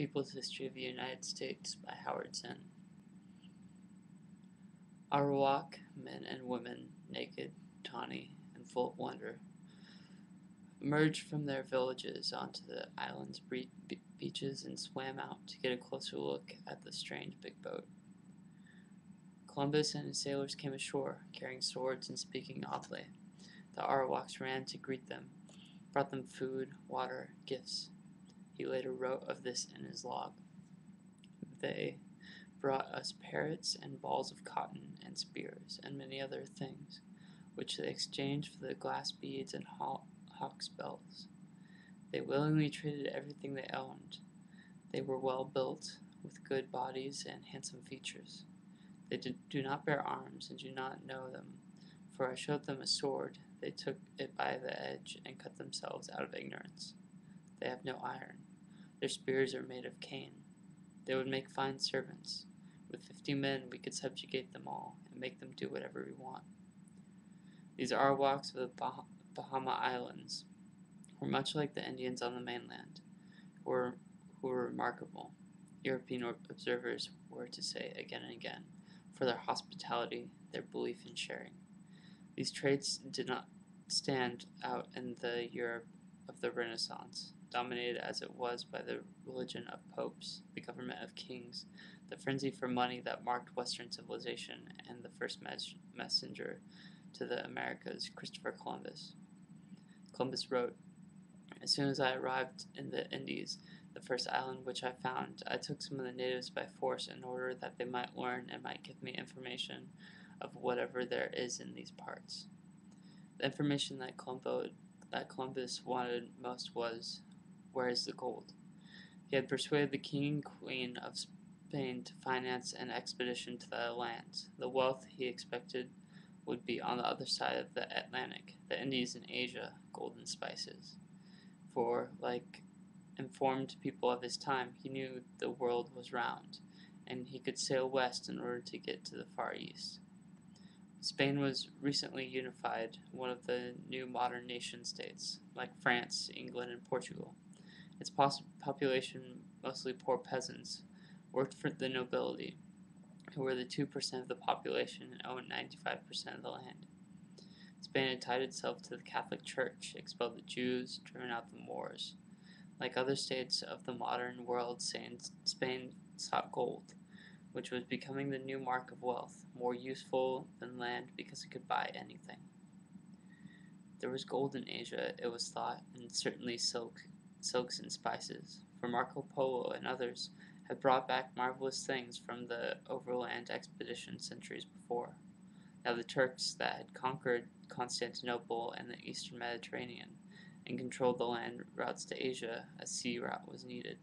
People's History of the United States by Howard Zinn. Arawak men and women, naked, tawny, and full of wonder, emerged from their villages onto the island's beaches and swam out to get a closer look at the strange big boat. Columbus and his sailors came ashore, carrying swords and speaking oddly. The Arawaks ran to greet them, brought them food, water, gifts. He later wrote of this in his log. They brought us parrots and balls of cotton and spears and many other things, which they exchanged for the glass beads and hawks' bells. They willingly traded everything they owned. They were well built, with good bodies and handsome features. They do not bear arms and do not know them, for I showed them a sword. They took it by the edge and cut themselves out of ignorance. They have no iron. Their spears are made of cane. They would make fine servants. With 50 men we could subjugate them all and make them do whatever we want. These Arawaks of the Bahama Islands were much like the Indians on the mainland, who were remarkable, European observers were to say again and again, for their hospitality, their belief in sharing. These traits did not stand out in the Europe of the Renaissance, dominated as it was by the religion of popes, the government of kings, the frenzy for money that marked Western civilization, and the first messenger to the Americas, Christopher Columbus. Columbus wrote, "As soon as I arrived in the Indies, the first island which I found, I took some of the natives by force in order that they might learn and might give me information of whatever there is in these parts." The information that Columbus wanted most was, where is the gold? He had persuaded the king and queen of Spain to finance an expedition to the lands. The wealth he expected would be on the other side of the Atlantic, the Indies and Asia, gold and spices. For, like informed people of his time, he knew the world was round, and he could sail west in order to get to the Far East. Spain was recently unified, one of the new modern nation-states, like France, England, and Portugal. Its population, mostly poor peasants, worked for the nobility, who were the 2% of the population and owned 95% of the land. Spain had tied itself to the Catholic Church, expelled the Jews, driven out the Moors. Like other states of the modern world, Spain sought gold, which was becoming the new mark of wealth, more useful than land because it could buy anything. There was gold in Asia, it was thought, and certainly silks and spices, for Marco Polo and others had brought back marvelous things from the overland expedition centuries before. Now the Turks that had conquered Constantinople and the eastern Mediterranean and controlled the land routes to Asia, a sea route was needed.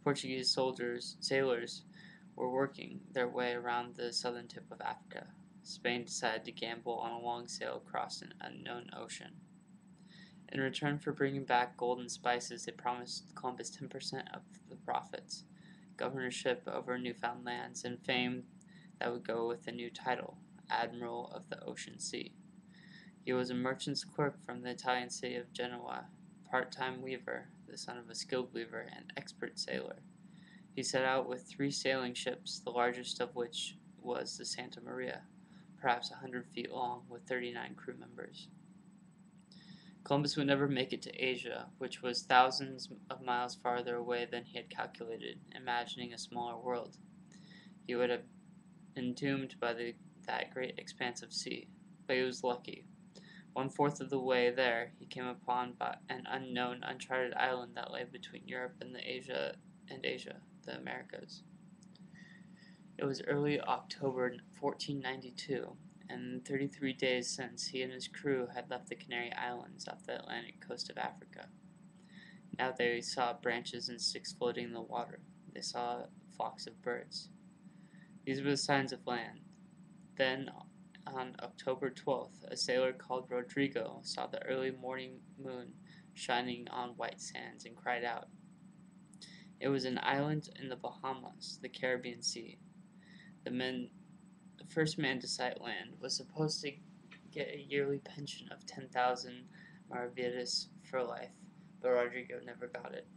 Portuguese sailors were working their way around the southern tip of Africa. Spain decided to gamble on a long sail across an unknown ocean. In return for bringing back gold and spices, they promised Columbus 10% of the profits, governorship over newfound lands, and fame that would go with a new title, Admiral of the Ocean Sea. He was a merchant's clerk from the Italian city of Genoa, part-time weaver, the son of a skilled weaver and expert sailor. He set out with 3 sailing ships, the largest of which was the Santa Maria, perhaps 100 feet long, with 39 crew members. Columbus would never make it to Asia, which was thousands of miles farther away than he had calculated, imagining a smaller world. He would have been doomed by that great expanse of sea, but he was lucky. 1/4 of the way there, he came upon an unknown, uncharted island that lay between Europe and Asia, the Americas. It was early October 1492, and 33 days since he and his crew had left the Canary Islands off the Atlantic coast of Africa. Now they saw branches and sticks floating in the water. They saw flocks of birds. These were the signs of land. Then, on October 12th, a sailor called Rodrigo saw the early morning moon shining on white sands and cried out. It was an island in the Bahamas, the Caribbean Sea. The first man to sight land was supposed to get a yearly pension of 10,000 maravedis for life, but Rodrigo never got it.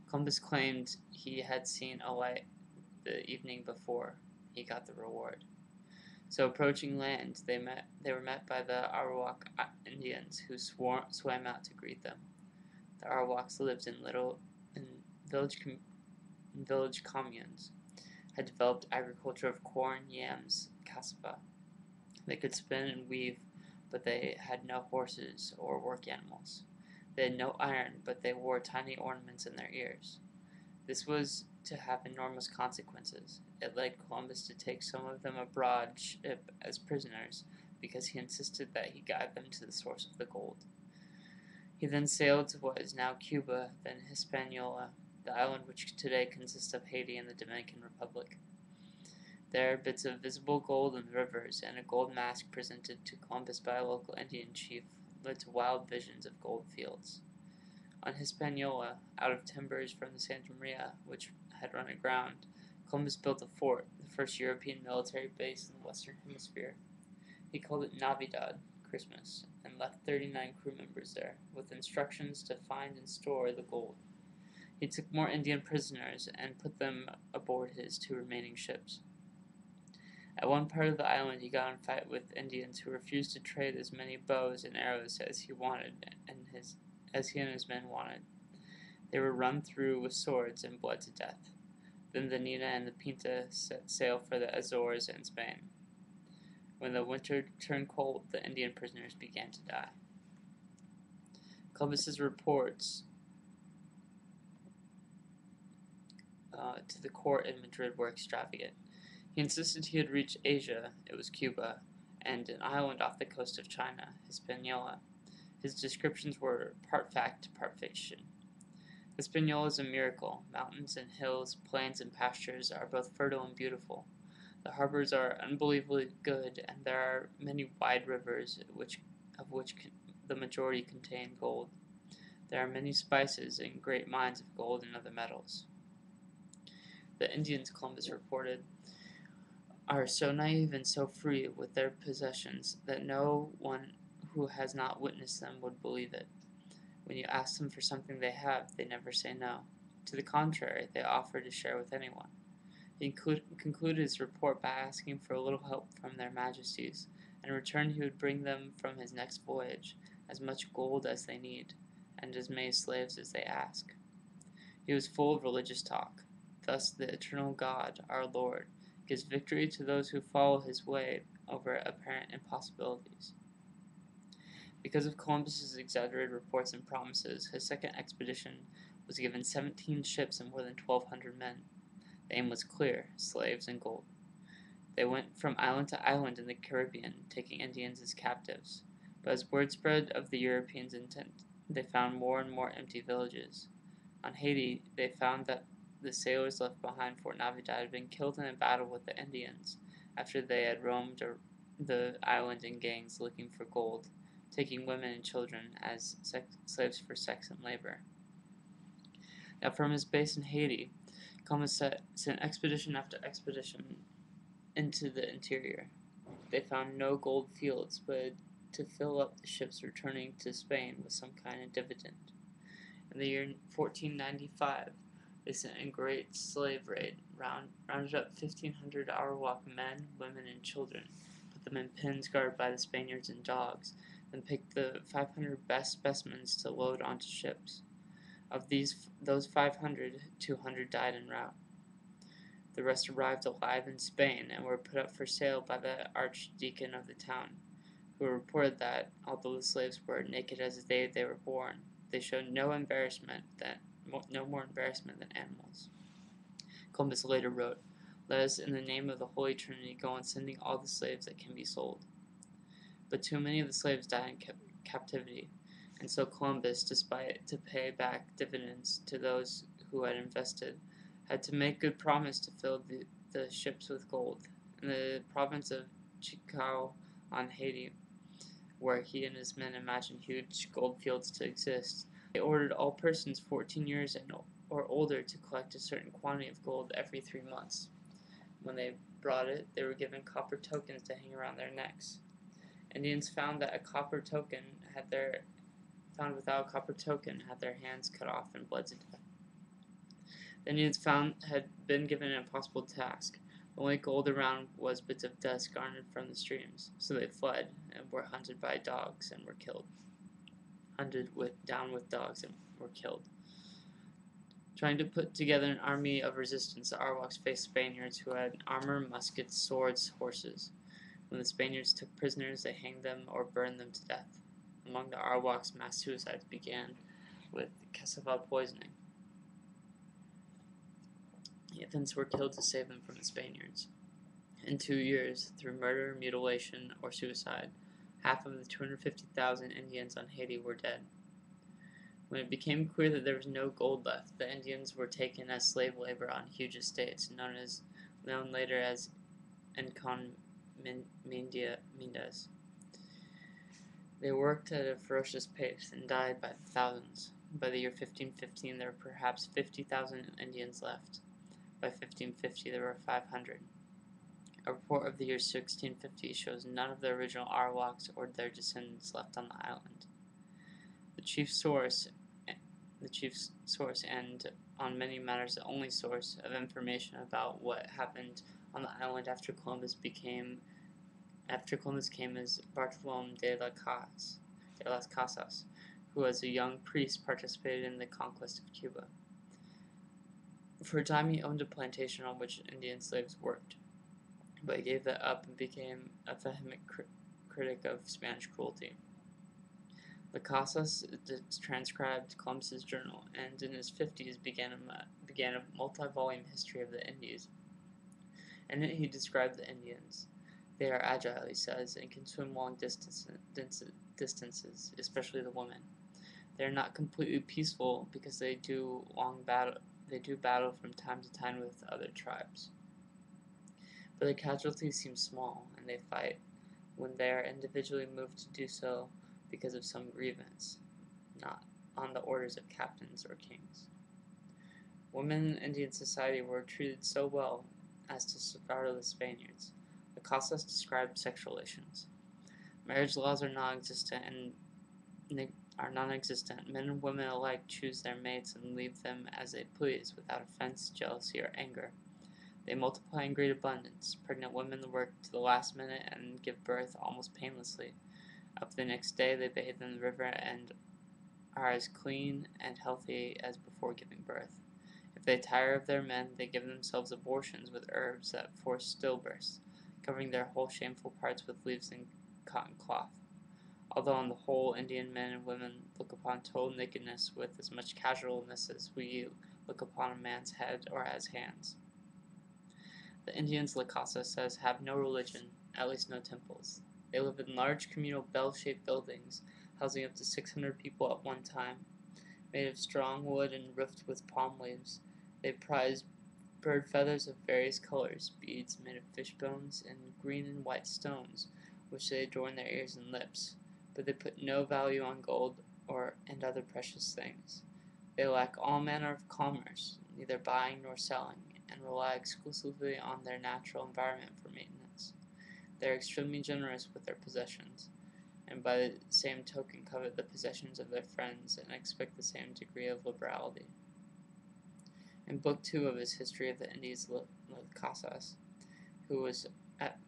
Columbus claimed he had seen a light the evening before he got the reward. So approaching land, they were met by the Arawak Indians, who swam out to greet them. The Arawaks lived in village communes, had developed agriculture of corn, yams, cassava. They could spin and weave, but they had no horses or work animals. They had no iron, but they wore tiny ornaments in their ears. This was to have enormous consequences. It led Columbus to take some of them aboard ship as prisoners, because he insisted that he guide them to the source of the gold. He then sailed to what is now Cuba, then Hispaniola, the island which today consists of Haiti and the Dominican Republic. There, bits of visible gold in the rivers and a gold mask presented to Columbus by a local Indian chief led to wild visions of gold fields. On Hispaniola, out of timbers from the Santa Maria, which had run aground, Columbus built a fort, the first European military base in the Western Hemisphere. He called it Navidad, Christmas, and left 39 crew members there, with instructions to find and store the gold. He took more Indian prisoners and put them aboard his 2 remaining ships. At one part of the island, he got in a fight with Indians who refused to trade as many bows and arrows as he and his men wanted. They were run through with swords and bled to death. Then the Nina and the Pinta set sail for the Azores and Spain. When the winter turned cold, the Indian prisoners began to die. Columbus's reports to the court in Madrid were extravagant. He insisted he had reached Asia, it was Cuba, and an island off the coast of China, Hispaniola. His descriptions were part fact, part fiction. Hispaniola is a miracle. Mountains and hills, plains and pastures are both fertile and beautiful. The harbors are unbelievably good, and there are many wide rivers, of which the majority contain gold. There are many spices and great mines of gold and other metals. The Indians, Columbus reported, are so naive and so free with their possessions that no one who has not witnessed them would believe it. When you ask them for something they have, they never say no. To the contrary, they offer to share with anyone. He concluded his report by asking for a little help from their majesties. In return, he would bring them from his next voyage as much gold as they need, and as many slaves as they ask. He was full of religious talk. Thus the eternal God, our Lord, gives victory to those who follow his way over apparent impossibilities. Because of Columbus's exaggerated reports and promises, his second expedition was given 17 ships and more than 1,200 men. The aim was clear: slaves and gold. They went from island to island in the Caribbean, taking Indians as captives. But as word spread of the Europeans' intent, they found more and more empty villages. On Haiti, they found that the sailors left behind Fort Navidad had been killed in a battle with the Indians after they had roamed the island in gangs looking for gold, taking women and children as slaves for sex and labor. Now, from his base in Haiti, Columbus sent expedition after expedition into the interior. They found no gold fields, but to fill up the ships returning to Spain with some kind of dividend. In the year 1495, they sent a great slave raid, rounded up 1,500 Arawak men, women, and children, put them in pens guarded by the Spaniards and dogs, then picked the 500 best specimens to load onto ships. Of those 500, 200 died en route. The rest arrived alive in Spain and were put up for sale by the archdeacon of the town, who reported that, although the slaves were naked as the day they were born, they showed no more embarrassment than animals. Columbus later wrote, "Let us, in the name of the Holy Trinity, go on sending all the slaves that can be sold." But too many of the slaves died in captivity, and so Columbus, despite to pay back dividends to those who had invested, had to make good promise to fill the ships with gold. In the province of Chicao on Haiti, where he and his men imagined huge gold fields to exist, they ordered all persons 14 years or older to collect a certain quantity of gold every 3 months. When they brought it, they were given copper tokens to hang around their necks. Indians found without a copper token had their hands cut off and bled to death. The Indians had been given an impossible task. The only gold around was bits of dust garnered from the streams, so they fled and were hunted by dogs and were killed. Down with dogs and were killed. Trying to put together an army of resistance, the Arawaks faced Spaniards who had armor, muskets, swords, horses. When the Spaniards took prisoners, they hanged them or burned them to death. Among the Arawaks, mass suicides began with cassava poisoning. Infants were killed to save them from the Spaniards. In 2 years, through murder, mutilation, or suicide, half of the 250,000 Indians on Haiti were dead. When it became clear that there was no gold left, the Indians were taken as slave labor on huge estates, known later as encomiendas. They worked at a ferocious pace and died by the thousands. By the year 1515, there were perhaps 50,000 Indians left. By 1550, there were 500. A report of the year 1650 shows none of the original Arawaks or their descendants left on the island. The chief source, and on many matters the only source of information about what happened on the island after Columbus came is Bartolome de las Casas, who as a young priest participated in the conquest of Cuba. For a time he owned a plantation on which Indian slaves worked, but he gave that up and became a vehement critic of Spanish cruelty. Las Casas transcribed Columbus's journal, and in his 50s began a multi-volume history of the Indies. In it he described the Indians. They are agile, he says, and can swim long distances, especially the women. They are not completely peaceful because they do battle from time to time with other tribes. But the casualties seem small, and they fight when they are individually moved to do so because of some grievance, not on the orders of captains or kings. Women in Indian society were treated so well as to startle the Spaniards. The Casas described sexual relations. Marriage laws are non-existent. Men and women alike choose their mates and leave them as they please, without offense, jealousy, or anger. They multiply in great abundance. Pregnant women work to the last minute and give birth almost painlessly. Up the next day, they bathe in the river and are as clean and healthy as before giving birth. If they tire of their men, they give themselves abortions with herbs that force stillbirths, covering their whole shameful parts with leaves and cotton cloth. Although on the whole, Indian men and women look upon total nakedness with as much casualness as we look upon a man's head or as hands. The Indians, La Casa says, have no religion, at least no temples. They live in large communal bell-shaped buildings, housing up to 600 people at one time. Made of strong wood and roofed with palm leaves, they prize bird feathers of various colors, beads made of fish bones, and green and white stones, which they adorn their ears and lips. But they put no value on gold and other precious things. They lack all manner of commerce, neither buying nor selling, and rely exclusively on their natural environment for maintenance. They are extremely generous with their possessions, and by the same token covet the possessions of their friends and expect the same degree of liberality. In Book 2 of his History of the Indies, Las Casas, who at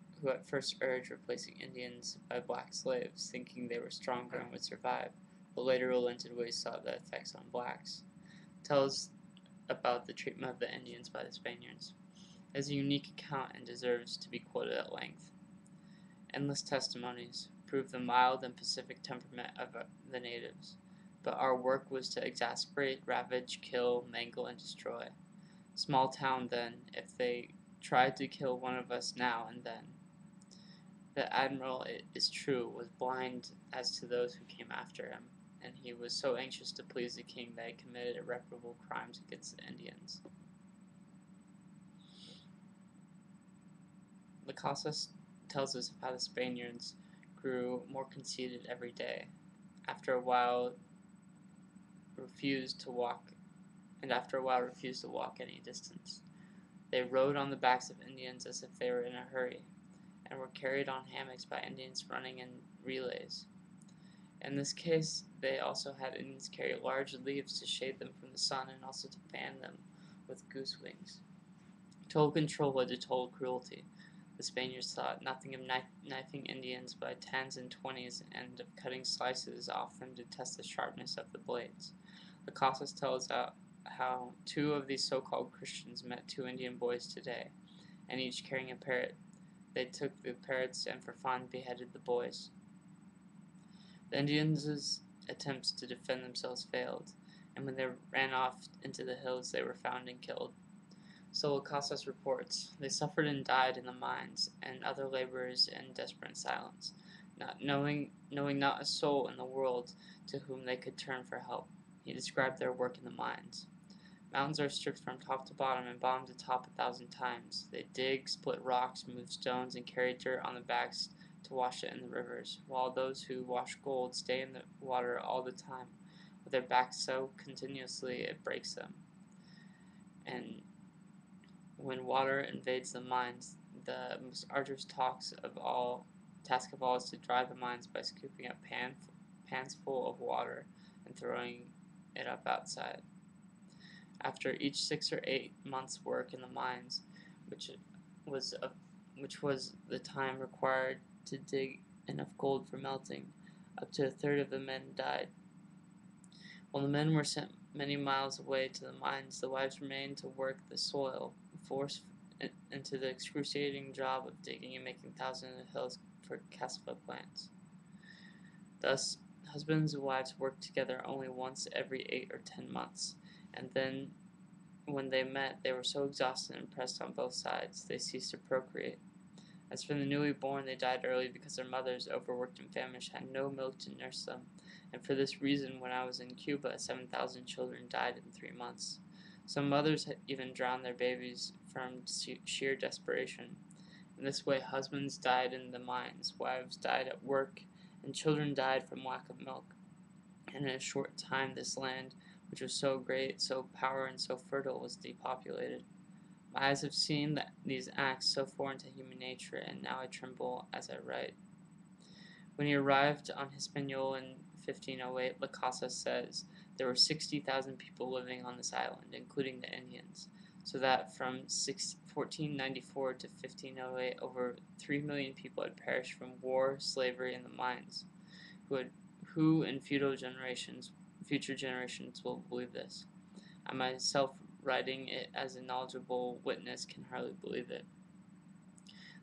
first urged replacing Indians by black slaves, thinking they were stronger and would survive, but later relented when he saw the effects on blacks, tells about the treatment of the Indians by the Spaniards. It is a unique account and deserves to be quoted at length. Endless testimonies prove the mild and pacific temperament of the natives, but our work was to exasperate, ravage, kill, mangle, and destroy. Small town then, if they tried to kill one of us now and then. The admiral, it is true, was blind as to those who came after him, and he was so anxious to please the king that he committed irreparable crimes against the Indians. La Casa tells us how the Spaniards grew more conceited every day. After a while, refused to walk any distance. They rode on the backs of Indians as if they were in a hurry, and were carried on hammocks by Indians running in relays. In this case, they also had Indians carry large leaves to shade them from the sun and also to fan them, with goose wings. Total control led to total cruelty. The Spaniards thought nothing of knifing Indians by tens and twenties and of cutting slices off them to test the sharpness of the blades. Casas tells how two of these so-called Christians met two Indian boys today, and each carrying a parrot. They took the parrots and for fun beheaded the boys. The Indians' attempts to defend themselves failed, and when they ran off into the hills they were found and killed. So Casas reports, they suffered and died in the mines, and other laborers in desperate silence, not knowing not a soul in the world to whom they could turn for help. He described their work in the mines. Mountains are stripped from top to bottom and bombed atop 1,000 times. They dig, split rocks, move stones, and carry dirt on the backs to wash it in the rivers, while those who wash gold stay in the water all the time, with their backs so continuously it breaks them. And when water invades the mines, the most arduous task of all is to dry the mines by scooping up pans full of water and throwing it up outside. After each 6 or 8 months' work in the mines, which was the time required to dig enough gold for melting, up to a third of the men died. While the men were sent many miles away to the mines, the wives remained to work the soil, forced into the excruciating job of digging and making thousands of hills for cassava plants. Thus, husbands and wives worked together only once every 8 or 10 months, and then when they met, they were so exhausted and pressed on both sides, they ceased to procreate. As for the newly born, they died early because their mothers, overworked and famished, had no milk to nurse them, and for this reason, when I was in Cuba, 7,000 children died in 3 months. Some mothers had even drowned their babies from sheer desperation. In this way, husbands died in the mines, wives died at work, and children died from lack of milk. And in a short time, this land, which was so great, so powerful, and so fertile, was depopulated. My eyes have seen these acts so foreign to human nature, and now I tremble as I write. When he arrived on Hispaniola in 1508, Casas says there were 60,000 people living on this island, including the Indians, so that from 1494 to 1508, over 3 million people had perished from war, slavery, and the mines. Who in future generations will believe this? I myself, writing it as a knowledgeable witness, can hardly believe it.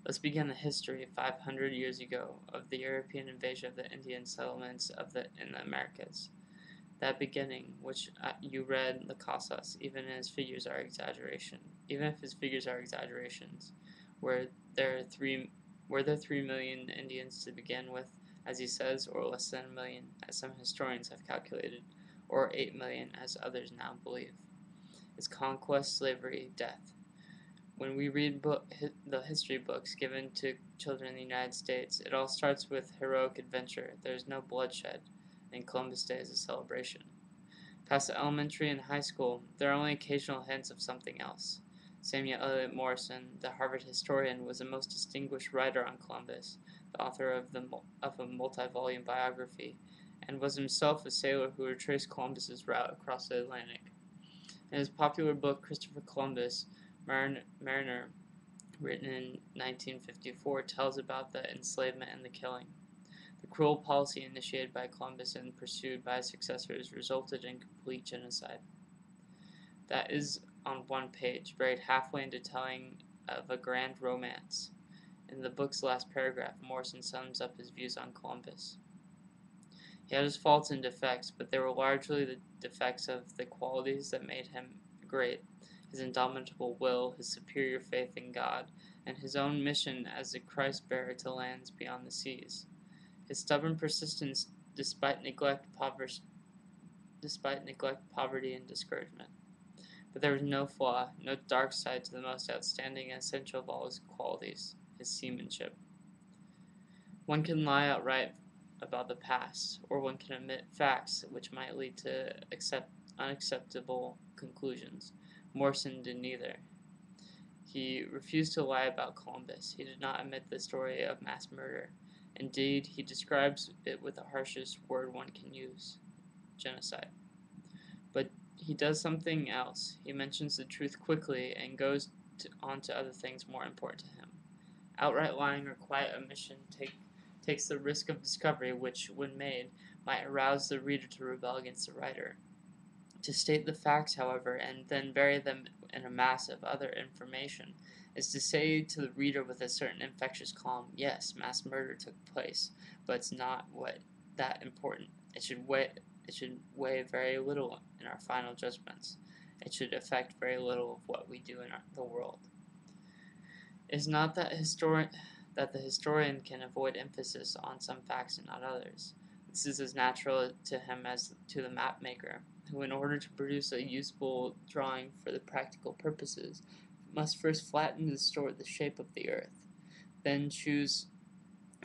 Thus began the history 500 years ago of the European invasion of the Indian settlements in the Americas. That beginning, which you read, Casas, even if his figures are exaggerations, were there 3 million Indians to begin with, as he says, or less than 1 million, as some historians have calculated, or 8 million, as others now believe. Is conquest, slavery, death. When we read the history books given to children in the United States, it all starts with heroic adventure. There is no bloodshed, and Columbus Day is a celebration. Past the elementary and high school, there are only occasional hints of something else. Samuel Eliot Morison, the Harvard historian, was the most distinguished writer on Columbus, the author of a multi-volume biography, and was himself a sailor who retraced Columbus's route across the Atlantic. In his popular book, Christopher Columbus, Mariner, written in 1954, tells about the enslavement and the killing. The cruel policy initiated by Columbus and pursued by his successors resulted in complete genocide. That is on one page, buried halfway into telling of a grand romance. In the book's last paragraph, Morison sums up his views on Columbus. He had his faults and defects, but they were largely the defects of the qualities that made him great: his indomitable will, his superior faith in God, and his own mission as a Christ-bearer to lands beyond the seas. His stubborn persistence despite neglect, poverty, and discouragement. But there was no flaw, no dark side to the most outstanding and essential of all his qualities, his seamanship. One can lie outright about the past, or one can omit facts which might lead to unacceptable conclusions. Morison did neither. He refused to lie about Columbus. He did not omit the story of mass murder. Indeed, he describes it with the harshest word one can use: genocide. But he does something else. He mentions the truth quickly and goes on to other things more important to him. Outright lying or quiet omission takes the risk of discovery which, when made, might arouse the reader to rebel against the writer. To state the facts, however, and then bury them in a mass of other information, is to say to the reader with a certain infectious calm, yes, mass murder took place, but it's not that important. It should weigh very little in our final judgments. It should affect very little of what we do in the world. It is not that the historian can avoid emphasis on some facts and not others. This is as natural to him as to the map maker, who, in order to produce a useful drawing for the practical purposes, must first flatten and distort the shape of the earth, then choose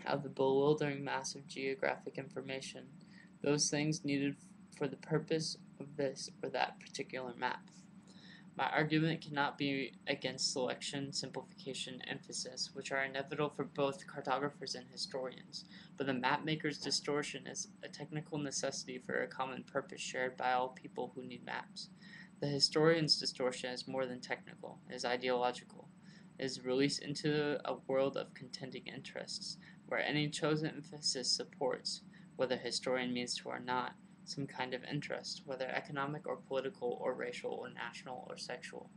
out of the bewildering mass of geographic information those things needed for the purpose of this or that particular map. My argument cannot be against selection, simplification, emphasis, which are inevitable for both cartographers and historians, but the mapmaker's distortion is a technical necessity for a common purpose shared by all people who need maps. The historian's distortion is more than technical, it is ideological. It is released into a world of contending interests, where any chosen emphasis supports, whether historian means to or not, some kind of interest, whether economic or political or racial or national or sexual.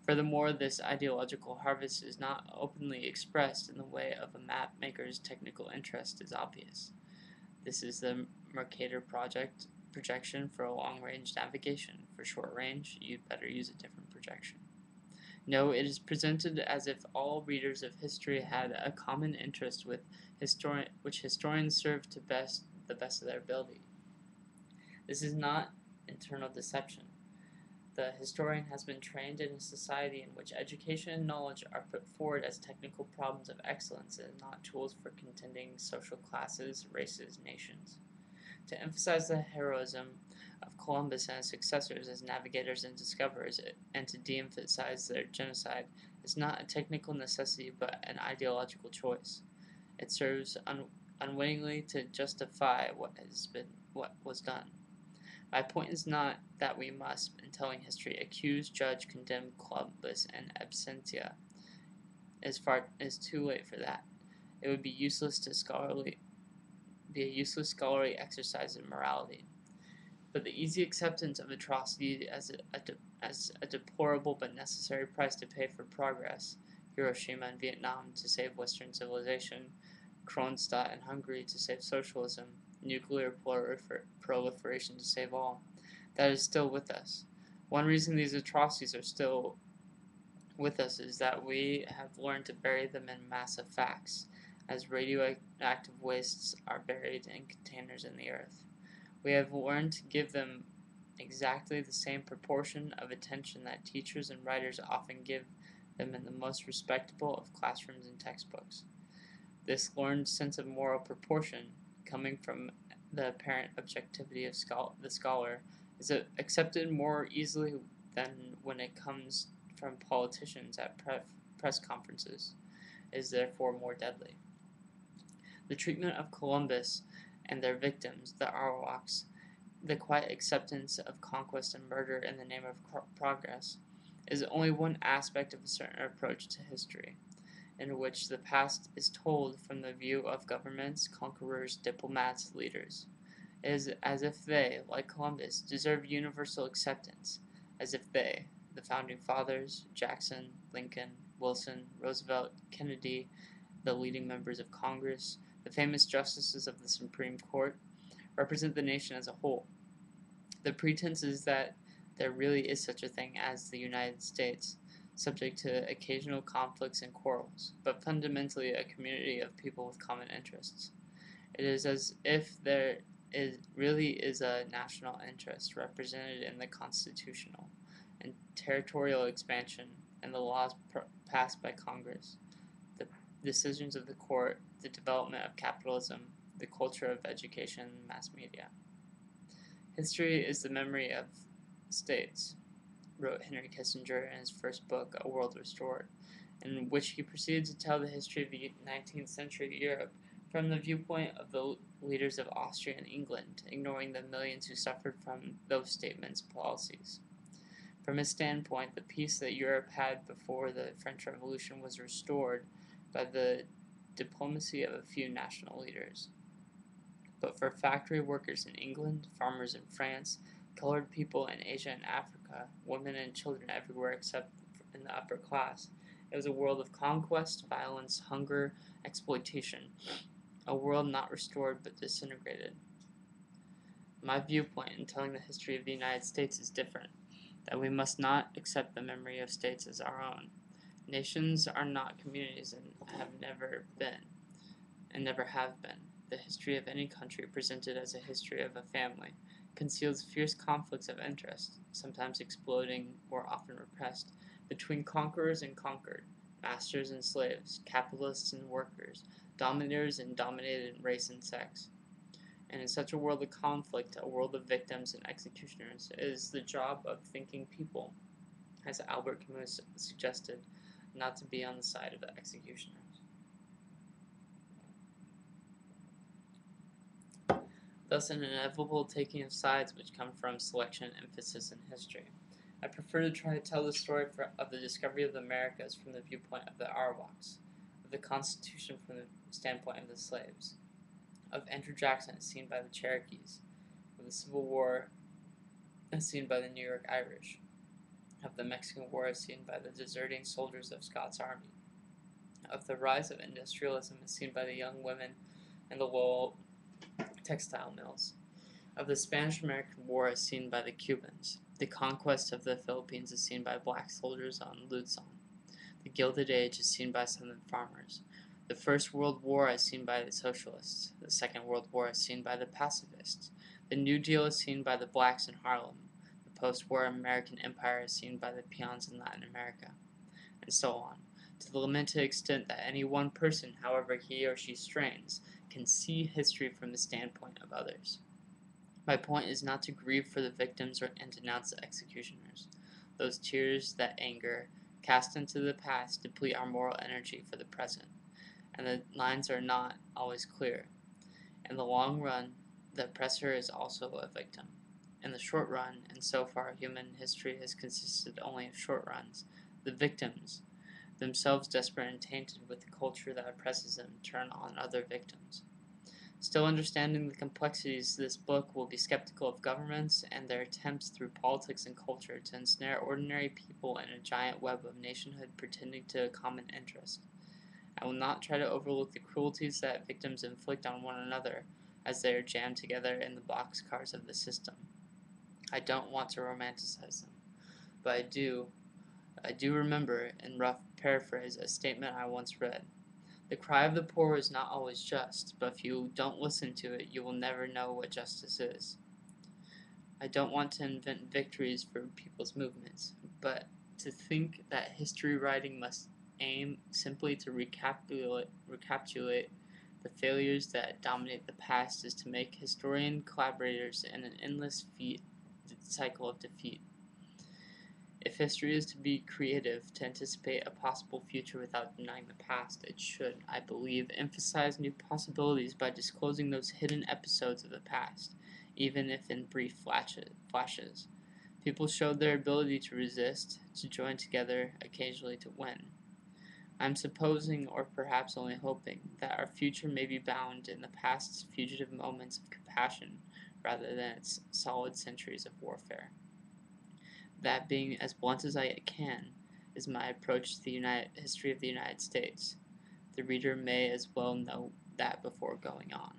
Furthermore, this ideological harvest is not openly expressed in the way of a map maker's technical interest is obvious. This is the Mercator projection for a long-range navigation. For short-range, you'd better use a different projection. No, it is presented as if all readers of history had a common interest with which historians serve to the best of their ability. This is not internal deception. The historian has been trained in a society in which education and knowledge are put forward as technical problems of excellence and not tools for contending social classes, races, nations. To emphasize the heroism of Columbus and his successors as navigators and discoverers, and to de-emphasize their genocide, is not a technical necessity but an ideological choice. It serves unwittingly to justify what was done. My point is not that we must, in telling history, accuse, judge, condemn Columbus in absentia. It is too late for that. It would be a useless scholarly exercise in morality. But the easy acceptance of atrocity as a deplorable but necessary price to pay for progress, Hiroshima and Vietnam to save Western civilization, Kronstadt and Hungary to save socialism, nuclear proliferation to save all, that is still with us. One reason these atrocities are still with us is that we have learned to bury them in massive facts, as radioactive wastes are buried in containers in the earth. We have learned to give them exactly the same proportion of attention that teachers and writers often give them in the most respectable of classrooms and textbooks. This learned sense of moral proportion, coming from the apparent objectivity of the scholar, is accepted more easily than when it comes from politicians at press conferences. It is therefore more deadly. The treatment of Columbus and their victims, the Arawaks, the quiet acceptance of conquest and murder in the name of progress, is only one aspect of a certain approach to history, in which the past is told from the view of governments, conquerors, diplomats, leaders. It is as if they, like Columbus, deserve universal acceptance, as if they, the founding fathers, Jackson, Lincoln, Wilson, Roosevelt, Kennedy, the leading members of Congress, the famous justices of the Supreme Court, represent the nation as a whole. The pretense is that there really is such a thing as the United States, subject to occasional conflicts and quarrels, but fundamentally a community of people with common interests. It is as if there really is a national interest represented in the constitutional and territorial expansion and the laws passed by Congress, the decisions of the court, the development of capitalism, the culture of education and mass media. History is the memory of states, wrote Henry Kissinger in his first book, A World Restored, in which he proceeded to tell the history of the 19th century Europe from the viewpoint of the leaders of Austria and England, ignoring the millions who suffered from those statements' policies. From his standpoint, the peace that Europe had before the French Revolution was restored by the diplomacy of a few national leaders. But for factory workers in England, farmers in France, colored people in Asia and Africa, women and children everywhere except in the upper class, it was a world of conquest, violence, hunger, exploitation, a world not restored but disintegrated. My viewpoint in telling the history of the United States is different, that we must not accept the memory of states as our own. Nations are not communities and have never been, and never have been. The history of any country presented as a history of a family conceals fierce conflicts of interest, sometimes exploding, more often repressed, between conquerors and conquered, masters and slaves, capitalists and workers, dominators and dominated in race and sex. And in such a world of conflict, a world of victims and executioners, it is the job of thinking people, as Albert Camus suggested, not to be on the side of the executioners. Thus, an inevitable taking of sides which come from selection and emphasis in history. I prefer to try to tell the story of the discovery of the Americas from the viewpoint of the Arawaks, of the Constitution from the standpoint of the slaves, of Andrew Jackson as seen by the Cherokees, of the Civil War as seen by the New York Irish, of the Mexican War as seen by the deserting soldiers of Scott's army, of the rise of industrialism as seen by the young women in the Lowell textile mills, of the Spanish-American War as seen by the Cubans, the conquest of the Philippines as seen by black soldiers on Luzon, the Gilded Age as seen by Southern farmers, the First World War as seen by the socialists, the Second World War as seen by the pacifists, the New Deal as seen by the blacks in Harlem, the post-war American empire as seen by the peons in Latin America, and so on, to the limited extent that any one person, however he or she strains, can see history from the standpoint of others. My point is not to grieve for the victims and denounce the executioners. Those tears that anger, cast into the past, deplete our moral energy for the present, and the lines are not always clear. In the long run, the oppressor is also a victim. In the short run, and so far human history has consisted only of short runs, the victims, themselves desperate and tainted with the culture that oppresses them, turn on other victims. Still understanding the complexities, this book will be skeptical of governments and their attempts through politics and culture to ensnare ordinary people in a giant web of nationhood pretending to a common interest. I will not try to overlook the cruelties that victims inflict on one another as they are jammed together in the boxcars of the system. I don't want to romanticize them, but I do remember, in rough paraphrase, a statement I once read. The cry of the poor is not always just, but if you don't listen to it, you will never know what justice is. I don't want to invent victories for people's movements, but to think that history writing must aim simply to recapitulate the failures that dominate the past is to make historian collaborators in an endless cycle of defeat. If history is to be creative, to anticipate a possible future without denying the past, it should, I believe, emphasize new possibilities by disclosing those hidden episodes of the past, even if in brief flashes. People showed their ability to resist, to join together, occasionally to win. I'm supposing, or perhaps only hoping, that our future may be bound in the past's fugitive moments of compassion rather than its solid centuries of warfare. That being as blunt as I can, is my approach to the history of the United States. The reader may as well know that before going on.